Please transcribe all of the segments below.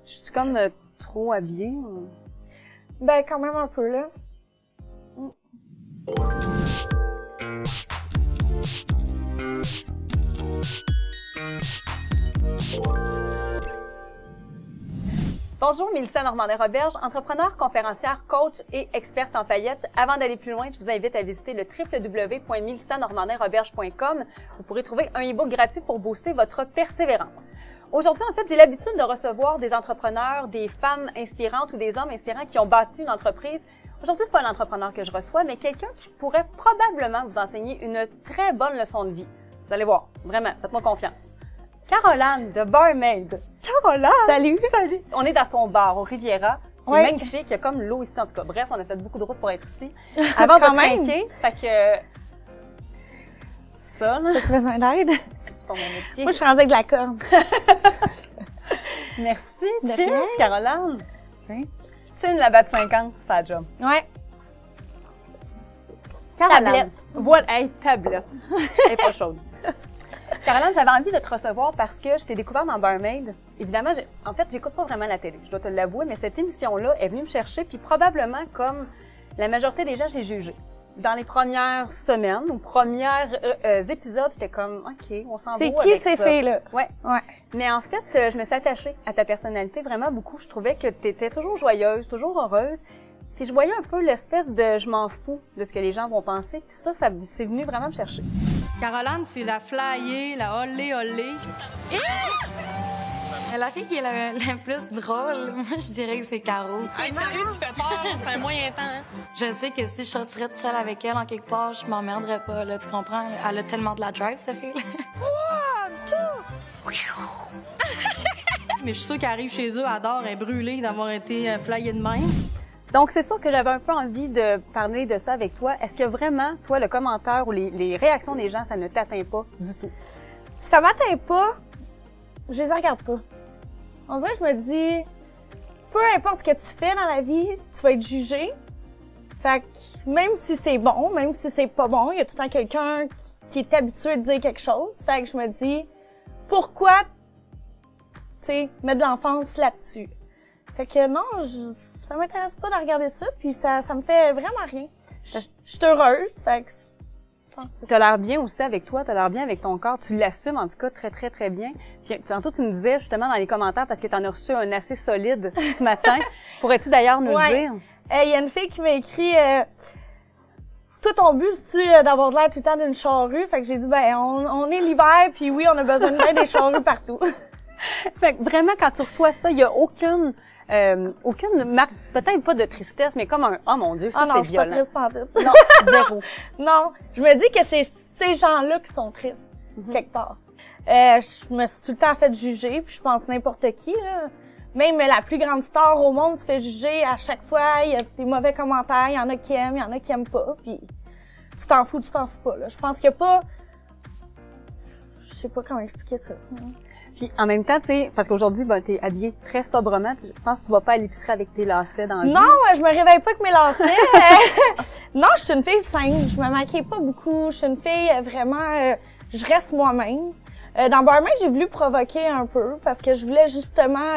Je suis comme trop habillée. Ou... Ben, quand même un peu, là. Bonjour, Mélissa Normandin-Roberge, entrepreneur, conférencière, coach et experte en paillettes. Avant d'aller plus loin, je vous invite à visiter le www.melissanormandinroberge.com. Vous pourrez trouver un e-book gratuit pour booster votre persévérance. Aujourd'hui, en fait, j'ai l'habitude de recevoir des entrepreneurs, des femmes inspirantes ou des hommes inspirants qui ont bâti une entreprise. Aujourd'hui, c'est pas un entrepreneur que je reçois, mais quelqu'un qui pourrait probablement vous enseigner une très bonne leçon de vie. Vous allez voir, vraiment, faites-moi confiance. Caroline de Barmaid. Caroline! Salut! Salut! On est dans son bar au Riviera, qui Ouais. est magnifique, il y a comme l'eau ici en tout cas. Bref, on a fait beaucoup de route pour être ici. Avant de trinquer, fait que... Ça, là, As-tu besoin d'aide? c'est pas mon métier. Moi, je suis rendue avec de la corde. Merci, De cheers, rien. Caroline! Oui. C'est une labat de 50, c'est la job. Ouais. Caroline. Tablette. Voilà, hey, tablette. Elle est pas chaude. Caroline, j'avais envie de te recevoir parce que je t'ai découvert dans Barmaid. Évidemment, en fait, j'écoute pas vraiment la télé, je dois te l'avouer, mais cette émission-là est venue me chercher, puis probablement, comme la majorité des gens, j'ai jugé. Dans les premières semaines ou premiers épisodes, j'étais comme, OK, on s'en va C'est avec qui ces ça. filles-là? Ouais. Ouais. Mais en fait, je me suis attachée à ta personnalité vraiment beaucoup. Je trouvais que tu étais toujours joyeuse, toujours heureuse. Puis je voyais un peu l'espèce de je m'en fous de ce que les gens vont penser. Puis ça c'est venu vraiment me chercher. Caroline, c'est la flyée, la olé. La fille qui est la plus drôle, moi, je dirais que c'est Caro. Hey, sérieux, tu fais peur, c'est un moyen temps. Hein? Je sais que si je sortirais toute seule avec elle en quelque part, je m'emmerderais pas, là, tu comprends? Elle a tellement de la drive, cette fille. Mais je suis sûre qu'elle arrive chez eux, elle adore, elle est brûlée d'avoir été flyée de même. Donc c'est sûr que j'avais un peu envie de parler de ça avec toi. Est-ce que vraiment, toi, le commentaire ou les réactions des gens, ça ne t'atteint pas du tout? Ça m'atteint pas, je les regarde pas. On dirait que je me dis, peu importe ce que tu fais dans la vie, tu vas être jugé. Fait que même si c'est bon, même si c'est pas bon, il y a tout le temps quelqu'un qui est habitué de dire quelque chose. Fait que je me dis, pourquoi, tu sais, mettre de l'enfance là-dessus? Fait que non, ça m'intéresse pas de regarder ça, puis ça me fait vraiment rien. Je suis heureuse, fait que je pense que c'est Tu as l'air bien aussi avec toi, tu as l'air bien avec ton corps, tu l'assumes en tout cas très, très, très bien. Puis tantôt, tu me disais justement dans les commentaires, parce que tu en as reçu un assez solide ce matin, pourrais-tu d'ailleurs nous le dire? Il y a une fille qui m'a écrit toi, ton but, c'est-tu d'avoir de l'air tout le temps d'une charrue? Fait que j'ai dit, ben, on est l'hiver, puis oui, on a besoin de mettre des charrues partout. Fait que vraiment, quand tu reçois ça, il y a aucune marque, peut-être pas de tristesse, mais comme un « Oh mon Dieu, ça Ah non, c'est je suis pas violent ». triste pantoute. Non, zéro. Non, je me dis que c'est ces gens-là qui sont tristes, quelque part. Je me suis tout le temps fait juger, puis je pense n'importe qui, là. Même la plus grande star au monde se fait juger à chaque fois. Il y a des mauvais commentaires, il y en a qui aiment, il y en a qui aiment pas, puis tu t'en fous pas, là. Je pense qu'il y a pas... Je sais pas comment expliquer ça. Puis en même temps, tu sais, parce qu'aujourd'hui, ben, t'es habillée très sobrement, je pense que tu vas pas à l'épicerie avec tes lacets dans la vie. Non, je me réveille pas avec mes lacets. Non, je suis une fille simple. Je me maquille pas beaucoup. Je suis une fille vraiment... je reste moi-même. Dans Barmaid, j'ai voulu provoquer un peu parce que je voulais justement...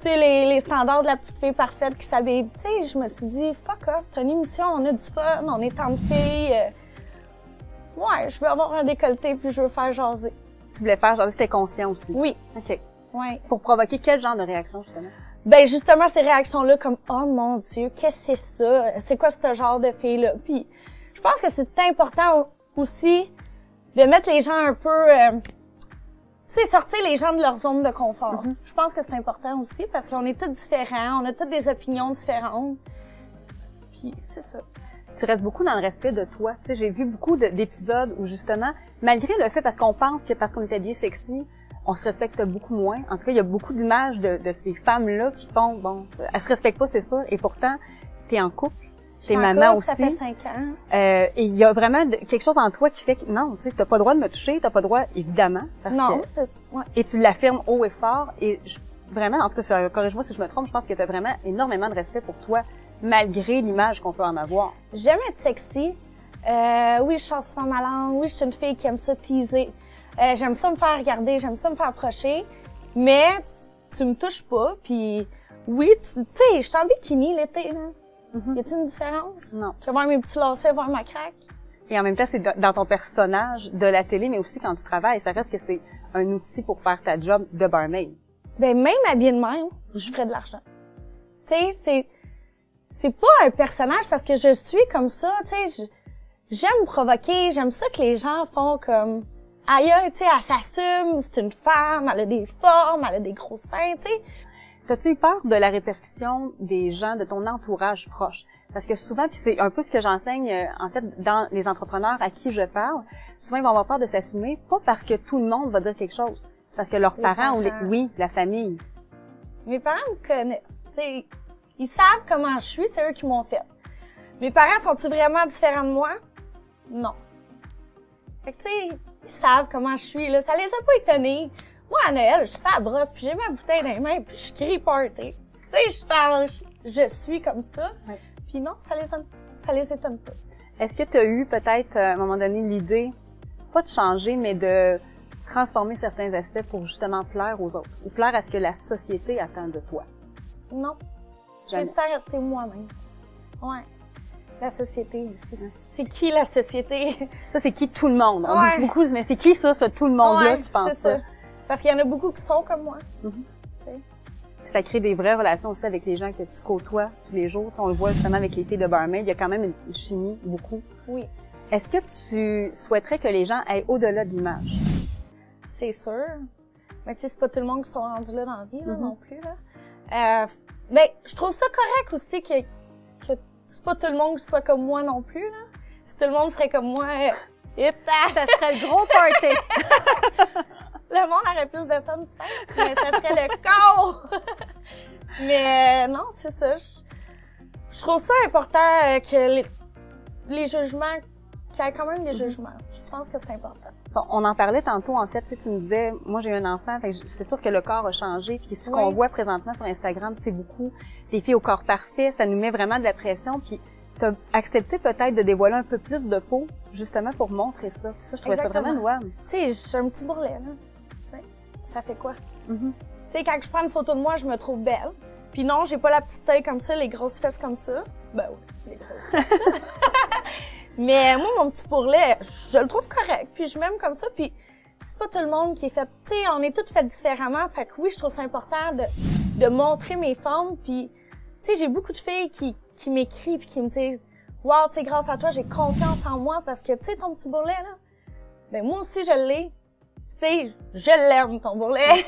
tu sais, les standards de la petite fille parfaite qui s'habille. Tu sais, je me suis dit, fuck off, c'est une émission, on a du fun, on est tant de filles. Ouais, je veux avoir un décolleté puis je veux faire jaser. Tu voulais faire, genre, c'était conscient aussi. Oui, OK. ouais. Pour provoquer quel genre de réaction, justement? Ben justement, ces réactions-là comme « Oh mon Dieu, qu'est-ce que c'est ça? C'est quoi ce genre de fille-là? » Puis je pense que c'est important aussi de mettre les gens un peu... tu sais, sortir les gens de leur zone de confort. Je pense que c'est important aussi parce qu'on est tous différents, on a toutes des opinions différentes. Puis c'est ça. Tu restes beaucoup dans le respect de toi. Tu sais, j'ai vu beaucoup d'épisodes où justement, malgré le fait, parce qu'on pense que parce qu'on est habillé sexy, on se respecte beaucoup moins. En tout cas, il y a beaucoup d'images de ces femmes-là qui font, bon, elles se respectent pas, c'est sûr, et pourtant, t'es en couple, t'es maman aussi. Ça fait 5 ans. Et il y a vraiment quelque chose en toi qui fait que, non, tu sais, t'as pas le droit de me toucher, t'as pas le droit, évidemment, parce Non, que... c'est... Ouais. Et tu l'affirmes haut et fort, et vraiment, en tout cas, corrige-moi si je me trompe, je pense que t'as vraiment énormément de respect pour toi, malgré l'image qu'on peut en avoir. J'aime être sexy. Oui, je chasse souvent ma langue. Oui, je suis une fille qui aime ça teaser. J'aime ça me faire regarder, j'aime ça me faire approcher. Mais tu me touches pas, puis oui, tu sais, je suis en bikini l'été, là. Y a-t-il une différence? Non. Que voir mes petits lacets, voir ma craque? Et en même temps, c'est dans ton personnage de la télé, mais aussi quand tu travailles, ça reste que c'est un outil pour faire ta job de barmaid. Ben, même habillée de même, je ferais de l'argent. Tu sais, c'est pas un personnage parce que je suis comme ça, tu sais, j'aime provoquer, j'aime ça que les gens font comme, aïe, tu sais, elle s'assume, c'est une femme, elle a des formes, elle a des gros seins, tu sais. T'as-tu eu peur de la répercussion des gens, de ton entourage proche? Parce que souvent, puis c'est un peu ce que j'enseigne, en fait, dans les entrepreneurs à qui je parle, souvent ils vont avoir peur de s'assumer, pas parce que tout le monde va dire quelque chose, parce que leurs parents, oui, la famille. Mes parents me connaissent, tu sais, ils savent comment je suis, c'est eux qui m'ont fait. Mes parents sont-ils vraiment différents de moi? Non. Fait que, tu sais, ils savent comment je suis, là, ça les a pas étonnés. Moi, à Noël, je suis à la brosse, puis j'ai ma bouteille dans les mains, puis je crie party. Tu sais, je parle, je suis comme ça. Ouais. Puis non, ça les étonne pas. Est-ce que tu as eu peut-être, à un moment donné, l'idée, pas de changer, mais de transformer certains aspects pour justement plaire aux autres, ou plaire à ce que la société attend de toi? Non. J'ai juste à rester moi-même. Ouais. La société. C'est qui la société? Ça, c'est qui tout le monde? On Ouais. dit beaucoup, mais c'est qui ça, ce tout le monde-là, Ouais, tu penses c'est ça? Parce qu'il y en a beaucoup qui sont comme moi. Ça crée des vraies relations aussi avec les gens que tu côtoies tous les jours. Tu sais, on le voit justement avec les filles de barmaid, il y a quand même une chimie, beaucoup. Oui. Est-ce que tu souhaiterais que les gens aillent au-delà de l'image? C'est sûr. Mais tu sais, c'est pas tout le monde qui sont rendus là dans la vie, là, non plus, là. Mais je trouve ça correct aussi que c'est pas tout le monde qui soit comme moi non plus, là. Si tout le monde serait comme moi, Ça serait le gros party! le monde aurait plus de fun, peut-être, mais ça serait le corps! Mais non, c'est ça. Je trouve ça important que les jugements, qu'il y ait quand même des jugements. Je pense que c'est important. Bon, on en parlait tantôt, en fait, tu me disais, moi j'ai eu un enfant, fait que c'est sûr que le corps a changé, puis ce qu'on voit présentement sur Instagram, c'est beaucoup des filles au corps parfait, ça nous met vraiment de la pression, puis t'as accepté peut-être de dévoiler un peu plus de peau, justement pour montrer ça. Puis ça, je trouvais ça vraiment louable. Tu sais, j'ai un petit bourrelet, là. T'sais, ça fait quoi? Mm-hmm. Tu sais, quand je prends une photo de moi, je me trouve belle. Puis non, j'ai pas la petite taille comme ça, les grosses fesses comme ça. Ben oui, les grosses fesses. Mais moi, mon petit bourrelet, je le trouve correct. Puis je m'aime comme ça. Puis c'est pas tout le monde qui est fait. Tu sais, on est toutes faites différemment. Fait que oui, je trouve ça important de montrer mes formes. Puis, tu sais, j'ai beaucoup de filles qui m'écrivent puis qui me disent « Wow, tu sais, grâce à toi, j'ai confiance en moi parce que, tu sais, ton petit bourrelet, là, ben moi aussi, je l'ai. Tu sais, je l'aime, ton bourrelet. »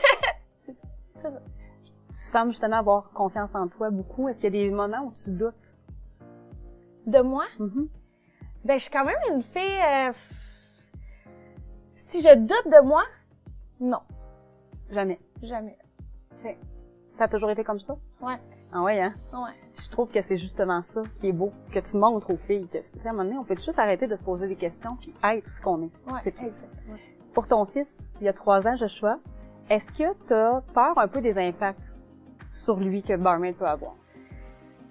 C'est ça. Tu sembles justement avoir confiance en toi beaucoup. Est-ce qu'il y a des moments où tu doutes? De moi? Mm-hmm. Ben, je suis quand même une fille... Si je doute de moi, non. Jamais. Jamais. Okay. Ça a toujours été comme ça? Ouais. Ah ouais, hein? Ouais. Je trouve que c'est justement ça qui est beau, que tu montres aux filles que, tu sais, à un moment donné, on peut juste arrêter de se poser des questions puis être ce qu'on est. Ouais, c'est tout. exactement. Pour ton fils, il y a 3 ans, Joshua, est-ce que tu as peur un peu des impacts sur lui que barmaid peut avoir?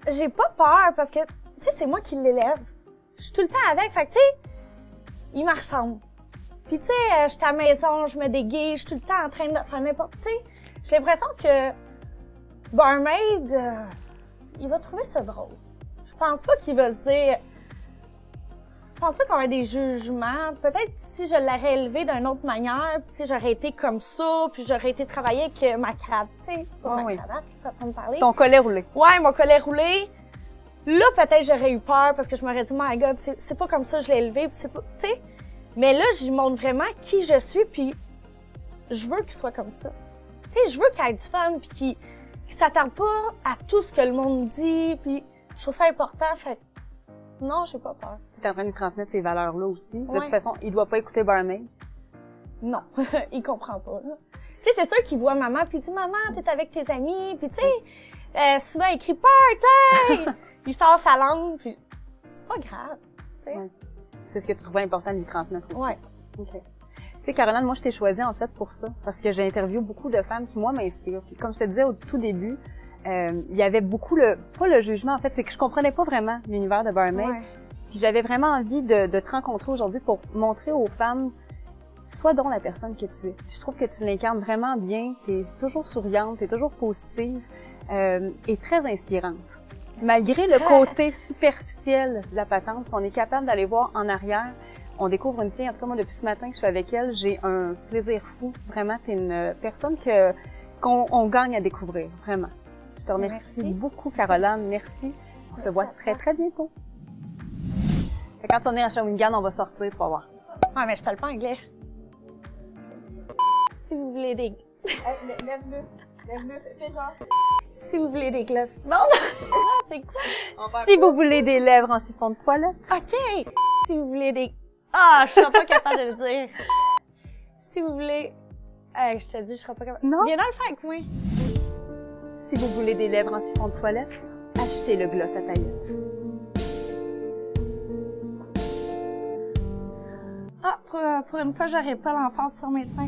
J'ai pas peur parce que, tu sais, c'est moi qui l'élève. Je suis tout le temps avec, fait que, tu sais, il me ressemble. Puis, tu sais, je suis à la maison, je me déguise, je suis tout le temps en train de faire n'importe, tu sais, j'ai l'impression que barmaid, il va trouver ça drôle. Je pense pas qu'il va se dire... Je pense pas qu'on va avoir des jugements. Peut-être si je l'aurais élevé d'une autre manière, puis si j'aurais été comme ça, puis j'aurais été travailler avec ma cravate, tu sais, pas ma cravate, façon de parler. Ton collet roulé. Ouais, mon collet roulé. Là, peut-être j'aurais eu peur parce que je m'aurais dit, my God, c'est pas comme ça que je l'ai élevé, puis c'est pas, tu sais. Mais là, je montre vraiment qui je suis, puis je veux qu'il soit comme ça. Tu sais, je veux qu'il ait du fun, puis qu'il s'attarde pas à tout ce que le monde dit, puis je trouve ça important, fait non, j'ai pas peur. Tu es en train de lui transmettre ces valeurs-là aussi. Ouais. De toute façon, il doit pas écouter barmaid. Non, il comprend pas, là. Tu sais, c'est sûr qu'il voit maman, puis il dit, maman, t'es avec tes amis, puis tu sais, souvent il crie party! Il sort sa langue, puis c'est pas grave, tu sais. Ouais. C'est ce que tu trouvais important de lui transmettre aussi. Ouais. OK. Tu sais, Caroline, moi, je t'ai choisie en fait pour ça, parce que j'ai interviewé beaucoup de femmes qui, moi, m'inspirent. Puis, comme je te disais au tout début, il y avait beaucoup pas le jugement, en fait, c'est que je comprenais pas vraiment l'univers de barmaid. Ouais. Puis j'avais vraiment envie de te rencontrer aujourd'hui pour montrer aux femmes sois donc la personne que tu es. Je trouve que tu l'incarnes vraiment bien. Tu es toujours souriante, tu es toujours positive et très inspirante. Malgré le côté superficiel de la patente, si on est capable d'aller voir en arrière, on découvre une fille. En tout cas, moi, depuis ce matin que je suis avec elle, j'ai un plaisir fou. Vraiment, tu es une personne qu'on gagne à découvrir, vraiment. Je te remercie beaucoup, Caroline. Merci. On se voit très, très bientôt. Quand on est à Shawinigan, on va sortir, tu vas voir. Ouais, mais je parle pas anglais. Si vous voulez des... Lève-le, fais genre. Si vous voulez des glaces... Non, c'est quoi? Si vous voulez des lèvres en siphon de toilette. OK! Si vous voulez des... Ah, je serais pas capable de le dire. Si vous voulez... je te dis, je serais pas capable... Non? Viens dans le faire avec moi. Si vous voulez des lèvres en siphon de toilette, achetez le gloss à paillettes. Ah, pour une fois, j'aurais pas l'enfance sur mes seins.